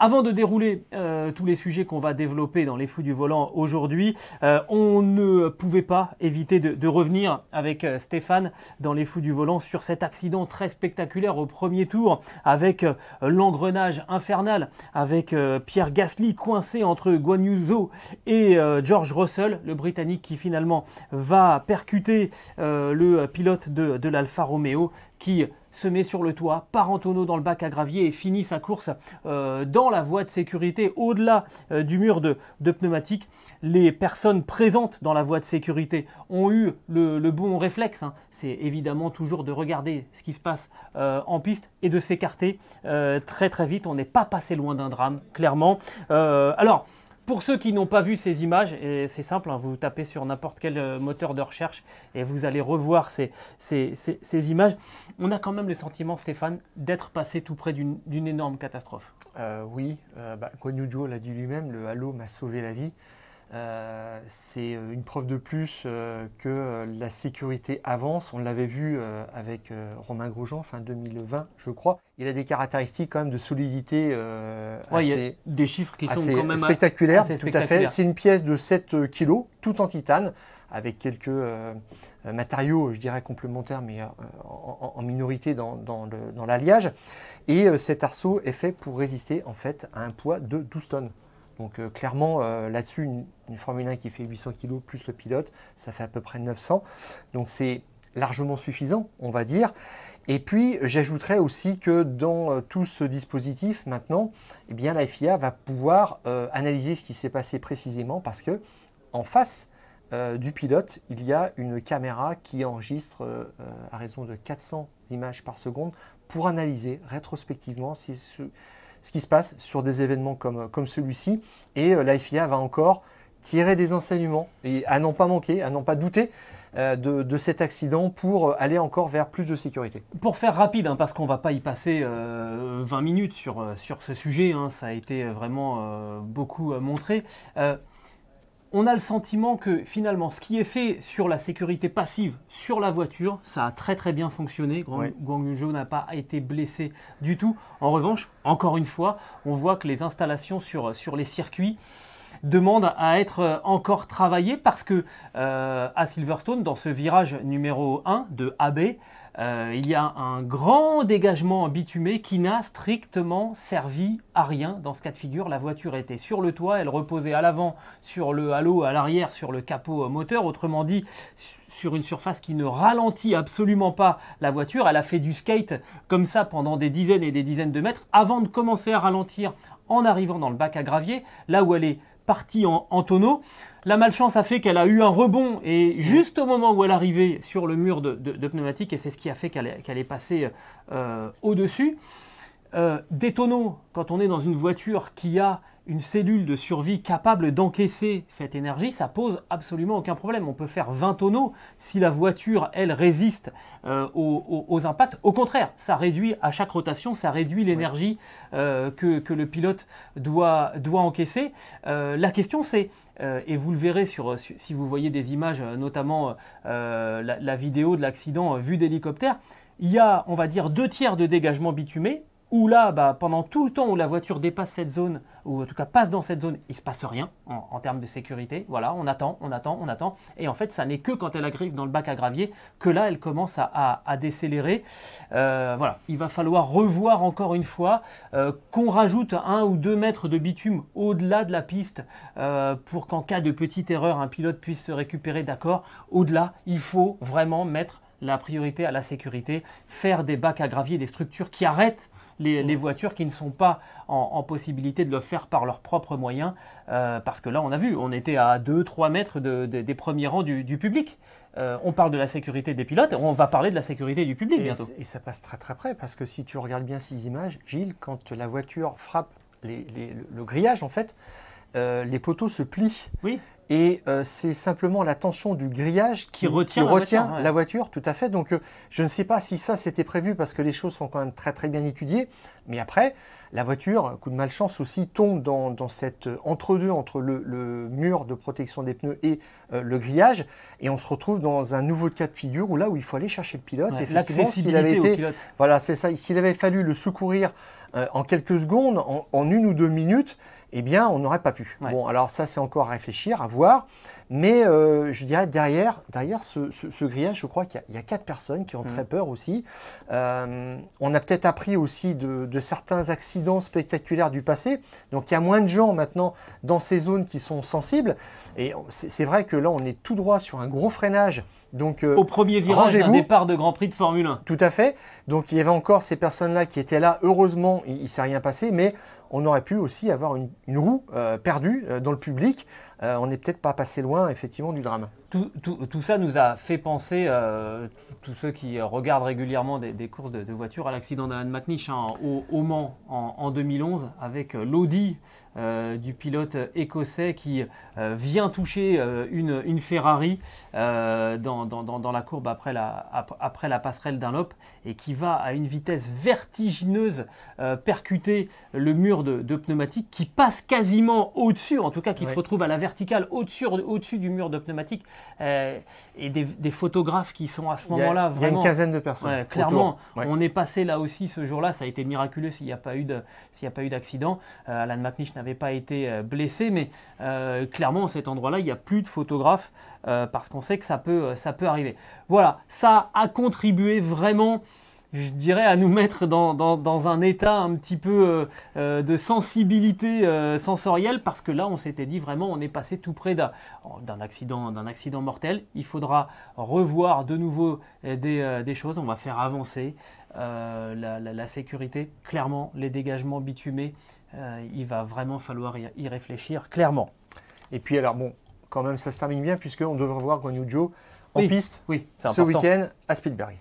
Avant de dérouler tous les sujets qu'on va développer dans les fous du volant aujourd'hui, on ne pouvait pas éviter de revenir avec Stéphane dans les fous du volant sur cet accident très spectaculaire au premier tour avec l'engrenage infernal, avec Pierre Gasly coincé entre Guan Yu Zhou et George Russell, le Britannique qui finalement va percuter le pilote de l'Alfa Romeo qui se met sur le toit, part en tonneau dans le bac à gravier et finit sa course dans la voie de sécurité, au-delà du mur de pneumatique. Les personnes présentes dans la voie de sécurité ont eu le bon réflexe, hein. C'est évidemment toujours de regarder ce qui se passe en piste et de s'écarter très très vite. On n'est pas passé loin d'un drame, clairement. Alors, pour ceux qui n'ont pas vu ces images, et c'est simple, hein, vous tapez sur n'importe quel moteur de recherche et vous allez revoir ces images. On a quand même le sentiment, Stéphane, d'être passé tout près d'une énorme catastrophe. Oui, Guan Yu Zhou l'a dit lui-même, le halo m'a sauvé la vie. C'est une preuve de plus que la sécurité avance. On l'avait vu avec Romain Grosjean, fin 2020, je crois. Il a des caractéristiques quand même de solidité Ouais, il y a des chiffres qui sont quand même spectaculaires. assez tout à fait. C'est une pièce de 7 kg, tout en titane, avec quelques matériaux, je dirais, complémentaires, mais en minorité dans l'alliage. Et cet arceau est fait pour résister en fait à un poids de 12 tonnes. Donc clairement, là-dessus, une Formule 1 qui fait 800 kg plus le pilote, ça fait à peu près 900. Donc c'est largement suffisant, on va dire. Et puis, j'ajouterais aussi que dans tout ce dispositif, maintenant, eh bien, la FIA va pouvoir analyser ce qui s'est passé précisément parce que en face du pilote, il y a une caméra qui enregistre à raison de 400 images par seconde pour analyser rétrospectivement ce qui se passe sur des événements comme celui-ci. Et la FIA va encore tirer des enseignements et à n'en pas manquer, à n'en pas douter de cet accident pour aller encore vers plus de sécurité. Pour faire rapide, hein, parce qu'on ne va pas y passer 20 minutes sur ce sujet, hein, ça a été vraiment beaucoup montré. On a le sentiment que finalement, ce qui est fait sur la sécurité passive sur la voiture, ça a très très bien fonctionné. Guan Yu Zhou n'a pas été blessé du tout. En revanche, encore une fois, on voit que les installations sur les circuits demandent à être encore travaillées parce que à Silverstone, dans ce virage numéro 1 de AB, il y a un grand dégagement bitumé qui n'a strictement servi à rien dans ce cas de figure. La voiture était sur le toit, elle reposait à l'avant sur le halo, à l'arrière sur le capot moteur, autrement dit sur une surface qui ne ralentit absolument pas la voiture. Elle a fait du skate comme ça pendant des dizaines et des dizaines de mètres avant de commencer à ralentir en arrivant dans le bac à gravier, là où elle est partie en tonneau. La malchance a fait qu'elle a eu un rebond et juste au moment où elle arrivait sur le mur de pneumatique, et c'est ce qui a fait qu'elle est passée au-dessus. Des tonneaux, quand on est dans une voiture qui a une cellule de survie capable d'encaisser cette énergie, ça pose absolument aucun problème. On peut faire 20 tonneaux si la voiture, elle, résiste aux impacts. Au contraire, ça réduit à chaque rotation, ça réduit l'énergie que le pilote doit encaisser. La question c'est, et vous le verrez si vous voyez des images, notamment la vidéo de l'accident vue d'hélicoptère, il y a, on va dire, 2/3 de dégagement bitumé, où là, pendant tout le temps où la voiture dépasse cette zone, ou en tout cas passe dans cette zone, il ne se passe rien en termes de sécurité. Voilà, on attend. Et en fait, ça n'est que quand elle arrive dans le bac à gravier que là, elle commence à décélérer. Voilà, il va falloir revoir encore une fois qu'on rajoute 1 ou 2 mètres de bitume au-delà de la piste pour qu'en cas de petite erreur, un pilote puisse se récupérer. D'accord, au-delà, il faut vraiment mettre la priorité à la sécurité, faire des bacs à gravier, des structures qui arrêtent les voitures qui ne sont pas en possibilité de le faire par leurs propres moyens, parce que là on a vu, on était à 2-3 mètres des premiers rangs du public. On parle de la sécurité des pilotes, on va parler de la sécurité du public bientôt. Et ça passe très très près, parce que si tu regardes bien ces images, Gilles, quand la voiture frappe le grillage, en fait, les poteaux se plient. Oui. Et c'est simplement la tension du grillage qui retient la voiture, tout à fait. Donc je ne sais pas si ça c'était prévu parce que les choses sont quand même très très bien étudiées. Mais après, la voiture, coup de malchance aussi, tombe dans cet entre-deux entre le mur de protection des pneus et le grillage. Et on se retrouve dans un nouveau cas de figure où là où il faut aller chercher le pilote. Ouais, effectivement, s'il avait été, voilà, c'est ça. S'il avait fallu le secourir en quelques secondes, en 1 ou 2 minutes, eh bien, on n'aurait pas pu. Ouais. Bon, alors ça, c'est encore à réfléchir, à voir. Mais je dirais, derrière ce grillage, je crois qu'il y a 4 personnes qui ont très peur aussi. On a peut-être appris aussi de certains accidents spectaculaires du passé. Donc, il y a moins de gens maintenant dans ces zones qui sont sensibles. Et c'est vrai que là, on est tout droit sur un gros freinage. Donc, au premier virage d'un départ de Grand Prix de Formule 1. Tout à fait. Donc il y avait encore ces personnes-là qui étaient là. Heureusement, il ne s'est rien passé, mais on aurait pu aussi avoir une roue perdue dans le public. On n'est peut-être pas passé loin, effectivement, du drame. Tout ça nous a fait penser, tous ceux qui regardent régulièrement des courses de voitures, à l'accident d'Alan McNish au Mans en 2011 avec l'Audi du pilote écossais qui vient toucher une Ferrari dans la courbe après la passerelle Dunlop et qui va à une vitesse vertigineuse percuter le mur de pneumatique qui passe quasiment au-dessus, en tout cas qui se retrouve à la verticale au-dessus du mur de pneumatique et des photographes qui sont à ce moment-là vraiment… Il y a une quinzaine de personnes. Clairement, on est passé là aussi ce jour-là, ça a été miraculeux s'il n'y a pas eu d'accident. Alan McNish n'avait pas été blessé, mais clairement, à cet endroit-là, il n'y a plus de photographes parce qu'on sait que ça peut arriver. Voilà, ça a contribué vraiment, je dirais, à nous mettre dans un état un petit peu de sensibilité sensorielle parce que là, on s'était dit vraiment, on est passé tout près d'un accident mortel. Il faudra revoir de nouveau des choses, on va faire avancer la sécurité, clairement, les dégagements bitumés. Il va vraiment falloir y réfléchir clairement. Et puis alors bon, quand même ça se termine bien puisqu'on devrait voir Guan Yu Zhou en piste ce week-end à Spielberg.